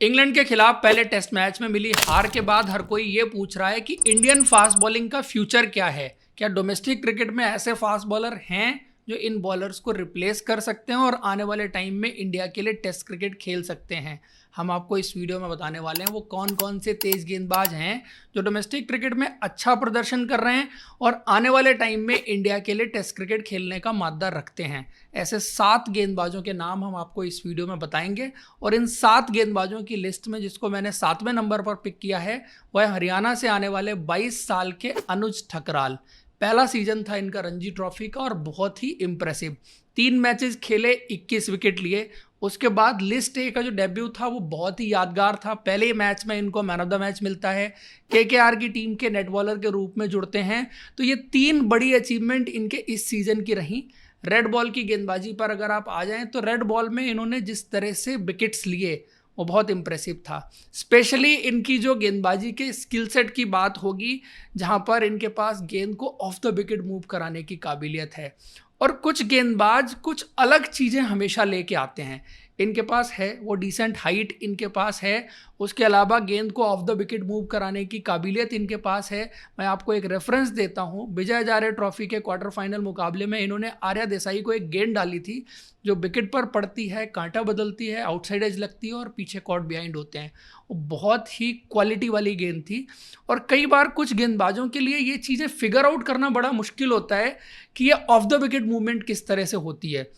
England के खिलाफ पहले टेस्ट मैच में मिली हार के बाद हर कोई ये पूछ रहा है कि इंडियन फास्ट बॉलिंग का फ्यूचर क्या है। क्या डोमेस्टिक क्रिकेट में ऐसे फास्ट बॉलर हैं जो इन बॉलर्स को रिप्लेस कर सकते हैं और आने वाले टाइम में इंडिया के लिए टेस्ट क्रिकेट खेल सकते हैं। हम आपको इस वीडियो में बताने वाले हैं वो कौन कौन से तेज गेंदबाज हैं जो डोमेस्टिक क्रिकेट में अच्छा प्रदर्शन कर रहे हैं और आने वाले टाइम में इंडिया के लिए टेस्ट क्रिकेट खेलने का माद्दा रखते हैं। ऐसे 7 गेंदबाजों के नाम हम आपको इस वीडियो में बताएंगे और इन 7 गेंदबाजों की लिस्ट में जिसको मैंने 7वें नंबर पर पिक किया है वह हरियाणा से आने वाले 22 साल के अनुज ठकराल। पहला सीजन था इनका रणजी ट्रॉफी का और बहुत ही इंप्रेसिव। 3 मैचेस खेले, 21 विकेट लिए। उसके बाद लिस्ट ए का जो डेब्यू था वो बहुत ही यादगार था। पहले मैच में इनको मैन ऑफ द मैच मिलता है, केकेआर की टीम के नेट बॉलर के रूप में जुड़ते हैं। तो ये 3 बड़ी अचीवमेंट इनके इस सीजन की रही। रेड बॉल की गेंदबाजी पर अगर आप आ जाएं तो रेड बॉल में इन्होंने जिस तरह से विकेट्स लिए वो बहुत इंप्रेसिव था। स्पेशली इनकी जो गेंदबाजी के स्किल सेट की बात होगी, जहां पर इनके पास गेंद को ऑफ द विकेट मूव कराने की काबिलियत है और कुछ गेंदबाज कुछ अलग चीज़ें हमेशा लेके आते हैं। इनके पास है वो डिसेंट हाइट इनके पास है, उसके अलावा गेंद को ऑफ द विकेट मूव कराने की काबिलियत इनके पास है। मैं आपको एक रेफरेंस देता हूँ, विजय हजारे ट्रॉफी के क्वार्टर फाइनल मुकाबले में इन्होंने आर्या देसाई को एक गेंद डाली थी जो विकेट पर पड़ती है, कांटा बदलती है, आउटसाइड एज लगती है और पीछे कॉट बिहाइंड होते हैं। वो बहुत ही क्वालिटी वाली गेंद थी और कई बार कुछ गेंदबाजों के लिए ये चीज़ें फिगर आउट करना बड़ा मुश्किल होता है कि ये ऑफ द विकेट मूवमेंट किस तरह से होती है।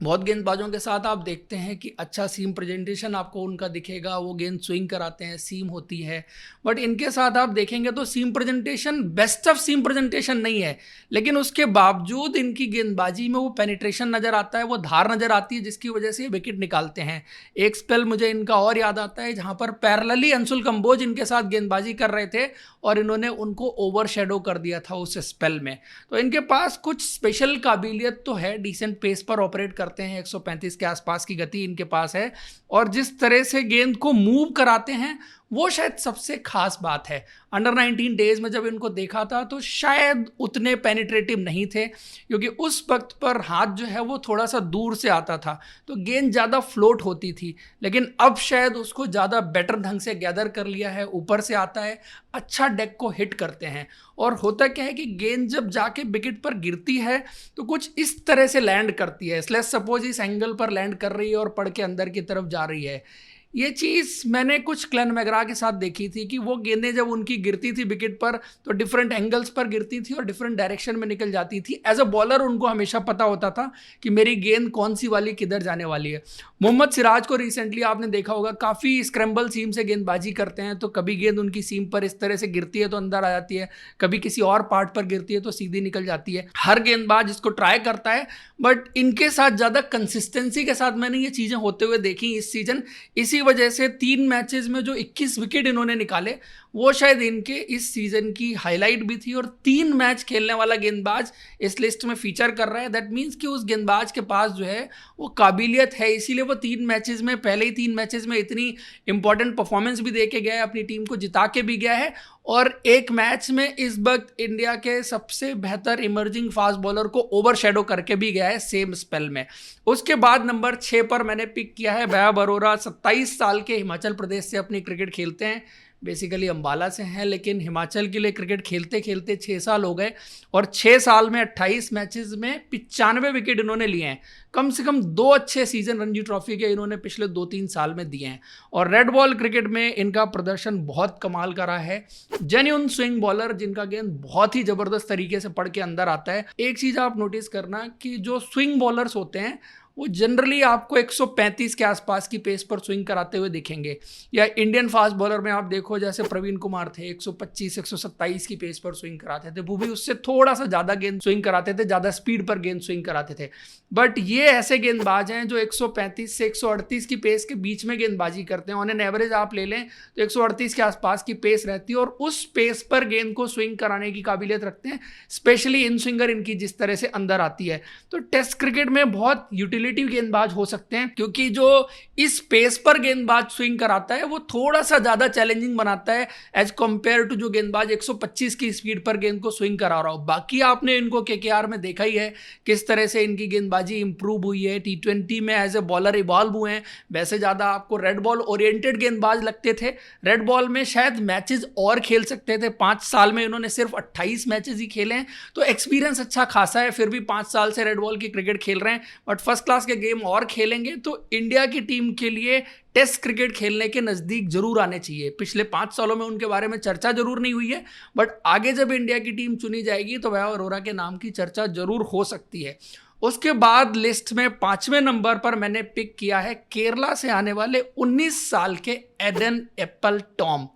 बहुत गेंदबाजों के साथ आप देखते हैं कि अच्छा सीम प्रेजेंटेशन आपको उनका दिखेगा, वो गेंद स्विंग कराते हैं, सीम होती है। बट इनके साथ आप देखेंगे तो seem presentation best of seem presentation नहीं है, लेकिन उसके बावजूद इनकी गेंदबाजी में वो पेनिट्रेशन नज़र आता है, वो धार नज़र आती है जिसकी वजह से विकेट निकालते हैं। एक स्पेल मुझे इनका और याद आता है जहाँ पर पैरेलली अंशुल कंबोज इनके साथ गेंदबाजी कर रहे थे और इन्होंने उनको ओवर शेडो कर दिया था उस स्पेल में। तो इनके पास कुछ स्पेशल काबिलियत तो है, डिसेंट पेस पर ऑपरेट करते हैं, 135 के आसपास की गति इनके पास है और जिस तरह से गेंद को मूव कराते हैं वो शायद सबसे खास बात है। अंडर 19 डेज में जब इनको देखा था तो शायद उतने पेनिट्रेटिव नहीं थे, क्योंकि उस वक्त पर हाथ जो है वो थोड़ा सा दूर से आता था तो गेंद ज़्यादा फ्लोट होती थी, लेकिन अब शायद उसको ज़्यादा बेटर ढंग से गैदर कर लिया है, ऊपर से आता है, अच्छा डेक को हिट करते हैं। और होता क्या है कि गेंद जब जाके विकेट पर गिरती है तो कुछ इस तरह से लैंड करती है, इसलिए सपोज इस एंगल पर लैंड कर रही है और पड़ के अंदर की तरफ जा रही है। ये चीज़ मैंने कुछ ग्लेन मैकग्रा के साथ देखी थी कि वो गेंदें जब उनकी गिरती थी विकेट पर तो डिफरेंट एंगल्स पर गिरती थी और डिफरेंट डायरेक्शन में निकल जाती थी। एज अ बॉलर उनको हमेशा पता होता था कि मेरी गेंद कौन सी वाली किधर जाने वाली है। मोहम्मद सिराज को रिसेंटली आपने देखा होगा, काफ़ी स्क्रैम्बल सीम से गेंदबाजी करते हैं, तो कभी गेंद उनकी सीम पर इस तरह से गिरती है तो अंदर आ जाती है, कभी किसी और पार्ट पर गिरती है तो सीधी निकल जाती है। हर गेंदबाज इसको ट्राई करता है, बट इनके साथ ज़्यादा कंसिस्टेंसी के साथ मैंने ये चीज़ें होते हुए देखी इस सीजन। इसी वजह से 3 मैचेस में जो 21 विकेट इन्होंने निकाले वो शायद इनके इस सीजन की हाईलाइट भी थी। और 3 मैच खेलने वाला गेंदबाज इस लिस्ट में फीचर कर रहा है, दैट मीन्स कि उस गेंदबाज के पास जो है वो काबिलियत है, इसीलिए वो 3 मैचेस में, पहले ही 3 मैचेस में इतनी इंपॉर्टेंट परफॉर्मेंस भी दे के गया है, अपनी टीम को जिता के भी गया है और एक मैच में इस वक्त इंडिया के सबसे बेहतर इमर्जिंग फास्ट बॉलर को ओवर शेडो करके भी गया है सेम स्पेल में। उसके बाद नंबर 6 पर मैंने पिक किया है वैभव अरोरा। 27 साल के हिमाचल प्रदेश से अपनी क्रिकेट खेलते हैं, बेसिकली अंबाला से हैं, लेकिन हिमाचल के लिए क्रिकेट खेलते खेलते 6 साल हो गए और 6 साल में 28 मैचेस में 95 विकेट इन्होंने लिए हैं। कम से कम 2 अच्छे सीजन रणजी ट्रॉफी के इन्होंने पिछले 2-3 साल में दिए हैं और रेड बॉल क्रिकेट में इनका प्रदर्शन बहुत कमाल का रहा है। जेन्युइन स्विंग बॉलर जिनका गेंद बहुत ही ज़बरदस्त तरीके से पड़ के अंदर आता है। एक चीज़ आप नोटिस करना कि जो स्विंग बॉलर्स होते हैं वो जनरली आपको 135 के आसपास की पेस पर स्विंग कराते हुए दिखेंगे, या इंडियन फास्ट बॉलर में आप देखो जैसे प्रवीण कुमार थे 125-127 की पेस पर स्विंग कराते थे, वो भी उससे थोड़ा सा ज़्यादा गेंद स्विंग कराते थे, ज़्यादा स्पीड पर गेंद स्विंग कराते थे। बट ये ऐसे गेंदबाज हैं जो 135 से 138 की पेस के बीच में गेंदबाजी करते हैं। ऑन एन एवरेज आप ले लें तो 138 के आसपास की पेस रहती है और उस पेस पर गेंद को स्विंग कराने की काबिलियत रखते हैं, स्पेशली इन स्विंगर इनकी जिस तरह से अंदर आती है। तो टेस्ट क्रिकेट में बहुत यूटिलिटी स्पेकुलेटिव गेंदबाज हो सकते हैं, क्योंकि जो इस पेस पर गेंदबाज स्विंग कराता है वो थोड़ा सा ज्यादा चैलेंजिंग बनाता है एज कंपेयर टू जो गेंदबाज 125 की स्पीड पर गेंद को स्विंग करा रहा हो। बाकी आपने इनको केकेआर में देखा ही है किस तरह से इनकी गेंदबाजी इंप्रूव हुई है, T20 में एज ए बॉलर इवॉल्व हुए हैं। वैसे ज्यादा आपको रेड बॉल ओरिएंटेड गेंदबाज लगते थे, रेड बॉल में शायद मैचेस और खेल सकते थे। 5 साल में इन्होंने सिर्फ 28 मैचेस ही खेले हैं, तो एक्सपीरियंस अच्छा खासा है। फिर भी 5 साल से रेड बॉल की क्रिकेट खेल रहे हैं, बट फर्स्ट क्लास के गेम और खेलेंगे तो इंडिया की टीम के लिए टेस्ट क्रिकेट खेलने के नजदीक जरूर आने चाहिए। पिछले 5 सालों में उनके बारे में चर्चा जरूर नहीं हुई है, बट आगे जब इंडिया की टीम चुनी जाएगी तो वैभव अरोरा के नाम की चर्चा जरूर हो सकती है। उसके बाद लिस्ट में 5वें नंबर पर मैंने पिक किया है केरला से आने वाले 19 साल के एडन एप्पलटॉम।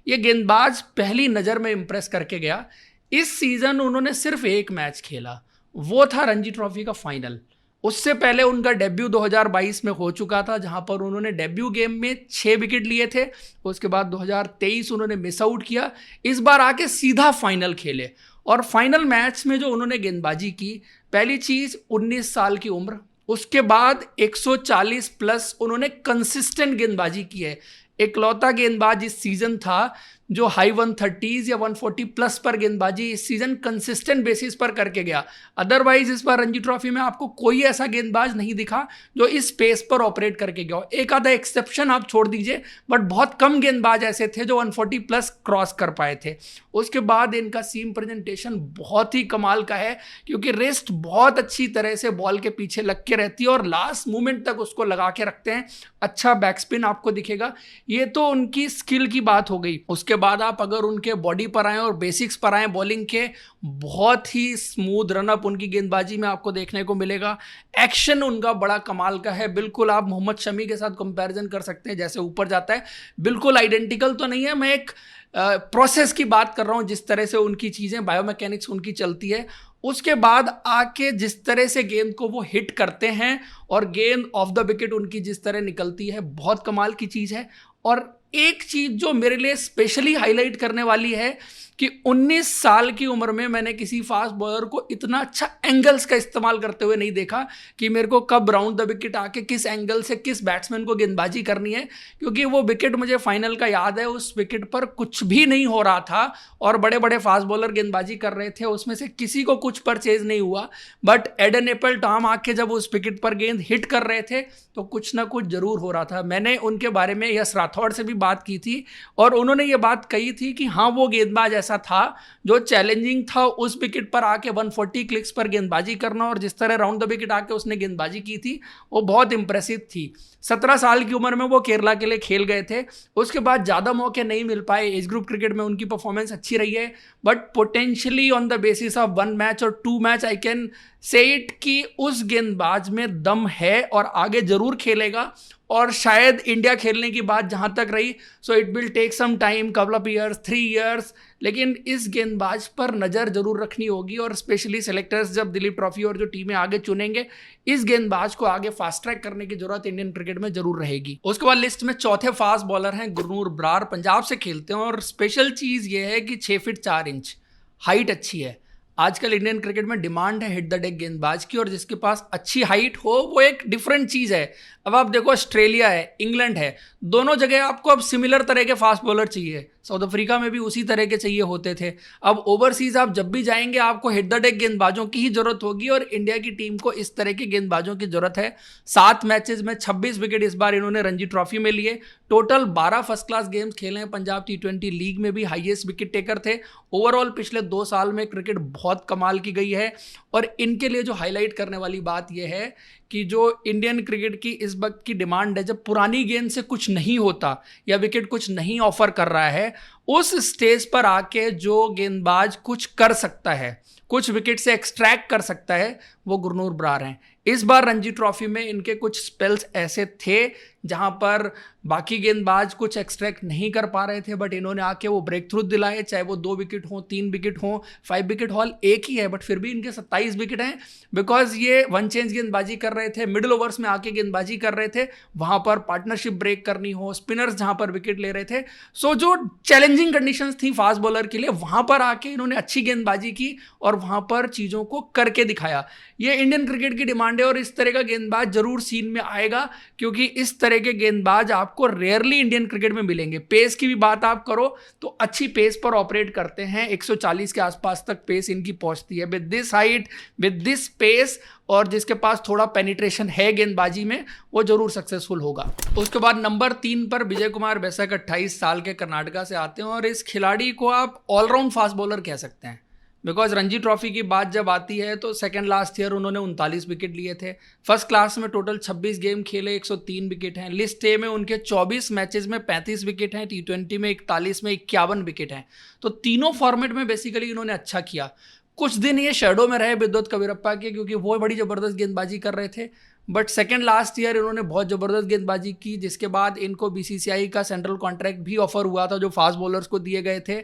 ये गेंदबाज पहली नज़र में इंप्रेस करके गया। इस सीजन उन्होंने सिर्फ एक मैच खेला, वो था रणजी ट्रॉफी का फाइनल। उससे पहले उनका डेब्यू 2022 में हो चुका था, जहां पर उन्होंने डेब्यू गेम में 6 विकेट लिए थे। उसके बाद 2023 उन्होंने मिस आउट किया। इस बार आके सीधा फाइनल खेले, और फाइनल मैच में जो उन्होंने गेंदबाजी की, पहली चीज 19 साल की उम्र, उसके बाद 140 प्लस उन्होंने कंसिस्टेंट गेंदबाजी की है। इकलौता गेंदबाज इस सीजन था जो हाई 130s या 140 प्लस पर गेंदबाजी इस सीजन कंसिस्टेंट बेसिस पर करके गया। अदरवाइज इस बार रणजी ट्रॉफी में आपको कोई ऐसा गेंदबाज नहीं दिखा जो इस पेस पर ऑपरेट करके गया। एक आधा एक्सेप्शन आप छोड़ दीजिए, बट बहुत कम गेंदबाज ऐसे थे जो 140 प्लस क्रॉस कर पाए थे। उसके बाद इनका सीम प्रेजेंटेशन बहुत ही कमाल का है, क्योंकि रिस्ट बहुत अच्छी तरह से बॉल के पीछे लग के रहती है और लास्ट मोमेंट तक उसको लगा के रखते हैं। अच्छा बैकस्पिन आपको दिखेगा। ये तो उनकी स्किल की बात हो गई। उसके बाद आप अगर उनके बॉडी पर आए और बेसिक्स पर आए बॉलिंग के, बहुत ही स्मूथ रनअप उनकी गेंदबाजी में आपको देखने को मिलेगा। एक्शन उनका बड़ा कमाल का है। बिल्कुल आप मोहम्मद शमी के साथ कंपैरिजन कर सकते हैं, जैसे ऊपर जाता है बिल्कुल आइडेंटिकल तो नहीं है, मैं एक प्रोसेस की बात कर रहा हूं, जिस तरह से उनकी चीजें बायोमैकेनिक्स उनकी चलती है। उसके बाद आके जिस तरह से गेंद को वो हिट करते हैं और गेंद ऑफ द विकेट उनकी जिस तरह निकलती है, बहुत कमाल की चीज है। और एक चीज जो मेरे लिए स्पेशली हाईलाइट करने वाली है कि 19 साल की उम्र में मैंने किसी फास्ट बॉलर को इतना अच्छा एंगल्स का इस्तेमाल करते हुए नहीं देखा कि मेरे को कब राउंड द विकेट आके किस एंगल से किस बैट्समैन को गेंदबाजी करनी है। क्योंकि वो विकेट मुझे फाइनल का याद है, उस विकेट पर कुछ भी नहीं हो रहा था और बड़े बड़े फास्ट बॉलर गेंदबाजी कर रहे थे, उसमें से किसी को कुछ परचेज नहीं हुआ। बट एडन एप्पलटॉम आके जब उस विकेट पर गेंद हिट कर रहे थे तो कुछ ना कुछ जरूर हो रहा था। मैंने उनके बारे में यश राठौड़ से भी बात की थी और उन्होंने ये बात कही थी कि हाँ, वो गेंदबाज ऐसा था जो चैलेंजिंग था उस विकेट पर आके 140 क्लिक्स पर गेंदबाजी करना, और जिस तरह राउंड द विकेट आके उसने गेंदबाजी की थी वो बहुत इंप्रेसिव थी। 17 साल की उम्र में वो केरला के लिए खेल गए थे। उसके बाद ज़्यादा मौके नहीं मिल पाए। एज ग्रुप क्रिकेट में उनकी परफॉर्मेंस अच्छी रही है, but potentially on the basis of 1 match और 2 match I can say it कि उस गेंदबाज में दम है और आगे जरूर खेलेगा। और शायद इंडिया खेलने की बात जहाँ तक रही, so it will take some time, couple of years, 3 years, लेकिन इस गेंदबाज पर नज़र जरूर रखनी होगी। और स्पेशली सेलेक्टर्स जब दिलीप ट्रॉफी और जो टीमें आगे चुनेंगे, इस गेंदबाज को आगे फास्ट ट्रैक करने की जरूरत इंडियन क्रिकेट में जरूर रहेगी। उसके बाद लिस्ट में चौथे फास्ट बॉलर हैं गुरनूर ब्रार, पंजाब से खेलते हैं। और स्पेशल चीज़ ये है कि 6 फीट 4 इंच, हाइट अच्छी है। आजकल इंडियन क्रिकेट में डिमांड है हिट द डेक गेंदबाज की, और जिसके पास अच्छी हाइट हो वो एक डिफरेंट चीज़ है। अब आप देखो, ऑस्ट्रेलिया है, इंग्लैंड है, दोनों जगह आपको अब सिमिलर तरह के फास्ट बॉलर चाहिए। साउथ अफ्रीका में भी उसी तरह के चाहिए होते थे। अब ओवरसीज आप जब भी जाएंगे आपको हिट द डेक गेंदबाजों की ही जरूरत होगी, और इंडिया की टीम को इस तरह के गेंदबाजों की जरूरत है। 7 मैचेस में 26 विकेट इस बार इन्होंने रणजी ट्रॉफी में लिए। टोटल 12 फर्स्ट क्लास गेम्स खेले हैं। पंजाब T20 लीग में भी हाईएस्ट विकेट टेकर थे। ओवरऑल पिछले 2 साल में क्रिकेट बहुत कमाल की गई है। और इनके लिए जो हाईलाइट करने वाली बात यह है कि जो इंडियन क्रिकेट की इस वक्त की डिमांड है, जब पुरानी गेंद से कुछ नहीं होता या विकेट कुछ नहीं ऑफर कर रहा है, उस स्टेज पर आके जो गेंदबाज कुछ कर सकता है, कुछ विकेट से एक्सट्रैक्ट कर सकता है, वो गुरनूर ब्रार हैं। इस बार रणजी ट्रॉफी में इनके कुछ स्पेल्स ऐसे थे जहां पर बाकी गेंदबाज कुछ एक्सट्रैक्ट नहीं कर पा रहे थे, बट इन्होंने आके वो ब्रेक थ्रू दिलाए। चाहे वो 2 विकेट हो, 3 विकेट हो, 5 विकेट हॉल एक ही है, बट फिर भी इनके 27 विकेट हैं, बिकॉज ये वन चेंज गेंदबाजी कर रहे थे, मिडिल ओवर्स में आके गेंदबाजी कर रहे थे, वहां पर पार्टनरशिप ब्रेक करनी हो, स्पिनर्स जहां पर विकेट ले रहे थे। सो जो चैलेंजिंग चैलेंजिंग कंडीशंस थी फास्ट बॉलर के लिए, वहां पर आके इन्होंने अच्छी गेंदबाजी की और वहां पर चीजों को करके दिखाया। ये इंडियन क्रिकेट की डिमांड है और इस तरह का गेंदबाज जरूर सीन में आएगा, क्योंकि इस तरह के गेंदबाज आपको रेयरली इंडियन क्रिकेट में मिलेंगे। पेस की भी बात आप करो तो अच्छी पेस पर ऑपरेट करते हैं, 140 के आसपास तक पेस इनकी पहुंचती है। With this height, with this pace, और जिसके पास थोड़ा पेनिट्रेशन है गेंदबाजी में, वो जरूर सक्सेसफुल होगा। उसके बाद नंबर 3 पर विजय कुमार बेशक 28 साल के कर्नाटका से आते हैं और इस खिलाड़ी को आप ऑलराउंड फास्ट बॉलर कह सकते हैं, बिकॉज रणजी ट्रॉफी की बात जब आती है तो सेकंड लास्ट ईयर उन्होंने 39 विकेट लिए थे। फर्स्ट क्लास में टोटल 26 गेम खेले, 103 विकेट हैं। लिस्ट ए में उनके 24 मैचेस में 35 विकेट हैं, T20 में 41 में 51 विकेट हैं। तो तीनों फॉर्मेट में बेसिकली इन्होंने अच्छा किया। कुछ दिन ये शेडो में रहे विद्वत कबीरप्पा के, क्योंकि वो बड़ी ज़बरदस्त गेंदबाजी कर रहे थे, बट सेकेंड लास्ट ईयर इन्होंने बहुत ज़बरदस्त गेंदबाजी की, जिसके बाद इनको BCCI का सेंट्रल कॉन्ट्रैक्ट भी ऑफर हुआ था जो फास्ट बॉलर्स को दिए गए थे।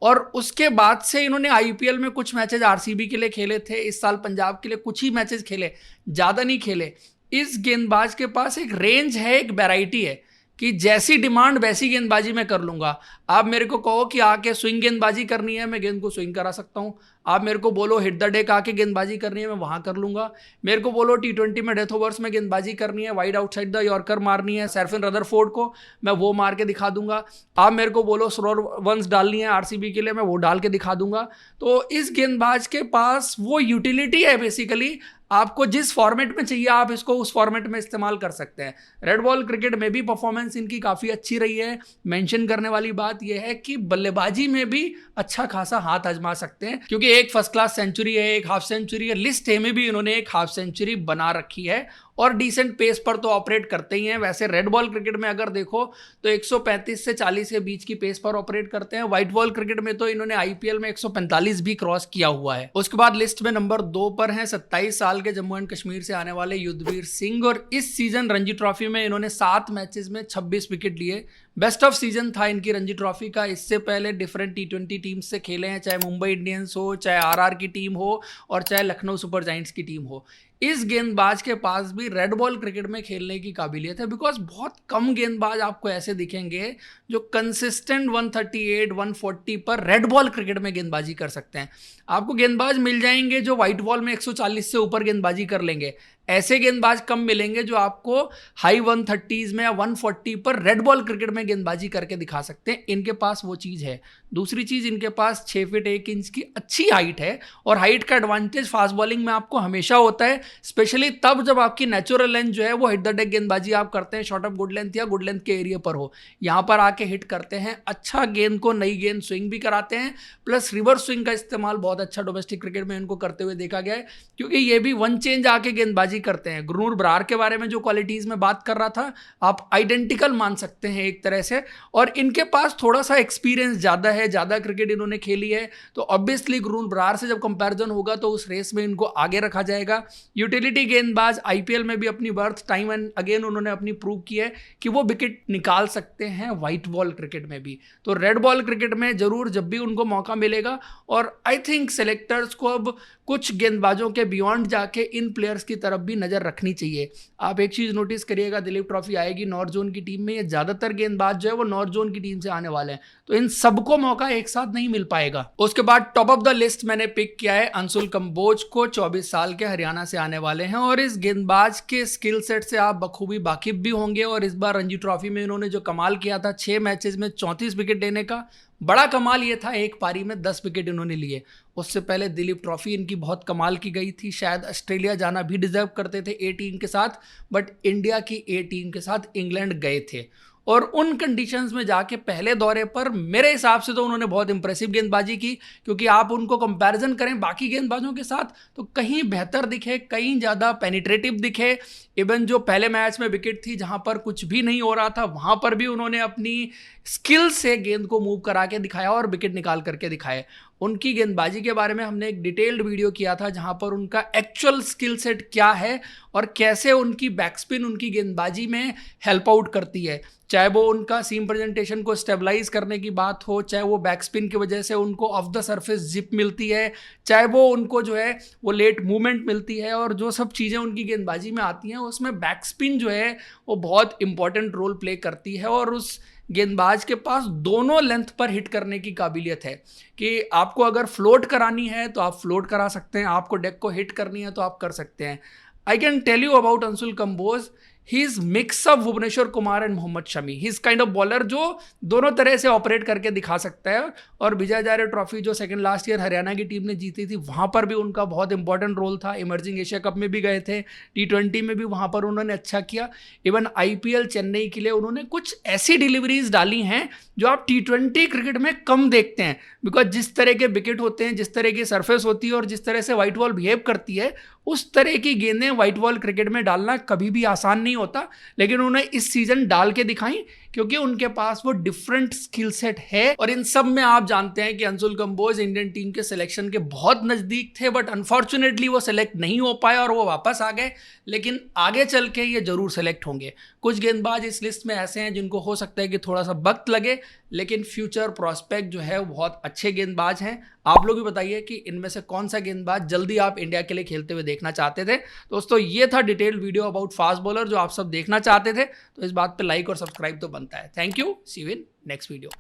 और उसके बाद से इन्होंने IPL में कुछ मैचेस RCB के लिए खेले थे, इस साल पंजाब के लिए कुछ ही मैचेस खेले, ज़्यादा नहीं खेले। इस गेंदबाज के पास एक रेंज है, एक वैरायटी है कि जैसी डिमांड वैसी गेंदबाजी मैं कर लूंगा। आप मेरे को कहो कि आके स्विंग गेंदबाजी करनी है, मैं गेंद को स्विंग करा सकता हूं। आप मेरे को बोलो हिट द डेक आके गेंदबाजी करनी है, मैं वहां कर लूंगा। मेरे को बोलो T20 में डेथ ओवर्स में गेंदबाजी करनी है, वाइड आउटसाइड द यॉर्कर मारनी है सैरफिन रदरफोर्ड को, मैं वो मार के दिखा दूंगा। आप मेरे को बोलो स्लोअर वंस डालनी है RCB के लिए, मैं वो डाल के दिखा दूंगा। तो इस गेंदबाज के पास वो यूटिलिटी है, बेसिकली आपको जिस फॉर्मेट में चाहिए आप इसको उस फॉर्मेट में इस्तेमाल कर सकते हैं। रेड बॉल क्रिकेट में भी परफॉर्मेंस इनकी काफ़ी अच्छी रही है। मेंशन करने वाली बात यह है कि बल्लेबाजी में भी अच्छा खासा हाथ आजमा सकते हैं, क्योंकि एक फर्स्ट क्लास सेंचुरी है, एक हाफ सेंचुरी है। लिस्ट ए में भी इन्होंने एक हाफ सेंचुरी बना रखी है और डिसेंट पेस पर तो ऑपरेट करते ही हैं। वैसे रेड बॉल क्रिकेट में अगर देखो तो 135 से 40 के बीच की पेस पर ऑपरेट करते हैं। व्हाइट बॉल क्रिकेट में तो इन्होंने IPL में 145 भी क्रॉस किया हुआ है। उसके बाद लिस्ट में नंबर 2 पर हैं 27 साल के जम्मू एंड कश्मीर से आने वाले युद्धवीर सिंह, और इस सीजन रणजी ट्रॉफी में इन्होंने 7 मैचेस में 26 विकेट लिए। बेस्ट ऑफ सीजन था इनकी रणजी ट्रॉफी का। इससे पहले डिफरेंट T20 टीम से खेले हैं, चाहे मुंबई इंडियंस हो, चाहे RR की टीम हो, और चाहे लखनऊ सुपर जायंट्स की टीम हो। इस गेंदबाज के पास भी रेड बॉल क्रिकेट में खेलने की काबिलियत है, बिकॉज बहुत कम गेंदबाज आपको ऐसे दिखेंगे जो कंसिस्टेंट 138, 140 पर रेड बॉल क्रिकेट में गेंदबाजी कर सकते हैं। आपको गेंदबाज मिल जाएंगे जो व्हाइट बॉल में 140 से ऊपर गेंदबाजी कर लेंगे, ऐसे गेंदबाज कम मिलेंगे जो आपको हाई 130s में या 140 पर रेड बॉल क्रिकेट में गेंदबाजी करके दिखा सकते हैं। इनके पास वो चीज़ है। दूसरी चीज़, इनके पास 6 फीट 1 इंच की अच्छी हाइट है, और हाइट का एडवांटेज फास्ट बॉलिंग में आपको हमेशा होता है, स्पेशली तब जब आपकी नेचुरल लेंथ जो है वो हिट द डेक गेंदबाजी आप करते हैं, शॉर्ट ऑफ गुड लेंथ या गुड लेंथ के एरिया पर हो, यहाँ पर आके हिट करते हैं। अच्छा गेंद को नई गेंद स्विंग भी कराते हैं, प्लस रिवर्स स्विंग का इस्तेमाल बहुत अच्छा डोमेस्टिक क्रिकेट में इनको करते हुए देखा गया है, क्योंकि ये भी वन चेंज आके गेंदबाजी करते हैं। गुरनूर बरार के बारे में जो क्वालिटीज में बात कर रहा था, आप आइडेंटिकल मान सकते हैं एक तरह से। और इनके पास थोड़ा सा एक्सपीरियंस ज्यादा है, ज्यादा क्रिकेट इन्होंने खेली है, तो ऑब्वियसली गुरनूर बरार से जब कंपैरिजन होगा तो उस रेस में इनको आगे रखा जाएगा। यूटिलिटी गेंदबाज, IPL में भी अपनी बर्थ टाइम एंड अगेन उन्होंने अपनी प्रूव की है कि वो विकेट निकाल सकते हैं व्हाइट बॉल क्रिकेट में भी। तो रेड बॉल क्रिकेट में जरूर जब भी उनको मौका मिलेगा, और आई थिंक सेलेक्टर्स को अब कुछ गेंदबाजों के बियॉन्ड जाके इन प्लेयर्स की तरफ भी नजर रखनी चाहिए। आप एक चीज नोटिस करिएगा, दिलीप ट्रॉफी आएगी नॉर्थ जोन की टीम में, ये ज्यादातर गेंदबाज जो है वो नॉर्थ जोन की टीम से आने वाले हैं, तो इन सबको मौका एक साथ नहीं मिल पाएगा। उसके बाद टॉप ऑफ द लिस्ट मैंने पिक किया है अंशुल कंबोज को, 24 साल के हरियाणा से आने वाले हैं, और इस गेंदबाज के स्किल सेट से आप बखूबी वाकिफ भी होंगे। और इस बार रणजी ट्रॉफी में इन्होंने जो कमाल किया था 6 मैचेस में 34 विकेट लेने का, बड़ा कमाल ये था एक पारी में 10 विकेट इन्होंने लिए। उससे पहले दिलीप ट्रॉफी इनकी बहुत कमाल की गई थी, शायद ऑस्ट्रेलिया जाना भी डिजर्व करते थे A टीम के साथ, बट इंडिया की A टीम के साथ इंग्लैंड गए थे, और उन कंडीशंस में जाके पहले दौरे पर मेरे हिसाब से तो उन्होंने बहुत इंप्रेसिव गेंदबाजी की, क्योंकि आप उनको कंपैरिजन करें बाकी गेंदबाजों के साथ तो कहीं बेहतर दिखे, कहीं ज़्यादा पेनिट्रेटिव दिखे। इवन जो पहले मैच में विकेट थी जहां पर कुछ भी नहीं हो रहा था, वहां पर भी उन्होंने अपनी स्किल से गेंद को मूव करा के दिखाया और विकेट निकाल करके दिखाए। उनकी गेंदबाजी के बारे में हमने एक डिटेल्ड वीडियो किया था जहां पर उनका एक्चुअल स्किल सेट क्या है और कैसे उनकी बैकस्पिन उनकी गेंदबाजी में हेल्प आउट करती है। चाहे वो उनका सीम प्रेजेंटेशन को स्टेबलाइज करने की बात हो, चाहे वो बैकस्पिन की वजह से उनको ऑफ द सरफेस जिप मिलती है, चाहे वो उनको जो है वो लेट मूवमेंट मिलती है, और जो सब चीज़ें उनकी गेंदबाजी में आती हैं उसमें बैकस्पिन जो है वो बहुत इंपॉर्टेंट रोल प्ले करती है। और उस गेंदबाज के पास दोनों लेंथ पर हिट करने की काबिलियत है कि आपको अगर फ्लोट करानी है तो आप फ्लोट करा सकते हैं, आपको डेक को हिट करनी है तो आप कर सकते हैं। I can tell you about Anshul Kamboj, he is mix of Bhuvneshwar Kumar and Mohammed Shami. He is kind of bowler जो दोनों तरह से ऑपरेट करके दिखा सकता है। और विजय हजारे ट्रॉफी जो सेकंड लास्ट ईयर हरियाणा की टीम ने जीती थी, वहां पर भी उनका बहुत इंपॉर्टेंट रोल था। इमर्जिंग एशिया कप में भी गए थे, T20 में भी वहां पर उन्होंने अच्छा किया। इवन IPL चेन्नई के लिए उन्होंने कुछ ऐसी डिलीवरीज डाली हैं जो आप T20 क्रिकेट में कम देखते हैं, बिकॉज जिस तरह के विकेट होते हैं, जिस तरह की सरफेस होती है और जिस तरह से व्हाइट बॉल बिहेव करती है, उस तरह की गेंदें व्हाइट बॉल क्रिकेट में डालना कभी भी आसान नहीं होता। लेकिन उन्होंने इस सीजन डाल के दिखाई क्योंकि उनके पास वो डिफरेंट स्किल सेट है। और इन सब में आप जानते हैं कि अंशुल कंबोज इंडियन टीम के सिलेक्शन के बहुत नजदीक थे, बट अनफॉर्चुनेटली वो सिलेक्ट नहीं हो पाए और वो वापस आ गए। लेकिन आगे चल के ये जरूर सिलेक्ट होंगे। कुछ गेंदबाज इस लिस्ट में ऐसे हैं जिनको हो सकता है कि थोड़ा सा वक्त लगे, लेकिन फ्यूचर प्रॉस्पेक्ट जो है वो बहुत अच्छे गेंदबाज हैं। आप लोग भी बताइए कि इनमें से कौन सा गेंदबाज जल्दी आप इंडिया के लिए खेलते हुए देखना चाहते थे। दोस्तों, ये था detailed video about fast bowler जो आप सब देखना चाहते थे। तो इस बात पे लाइक और सब्सक्राइब तो बनता है। Thank you, see you in next video.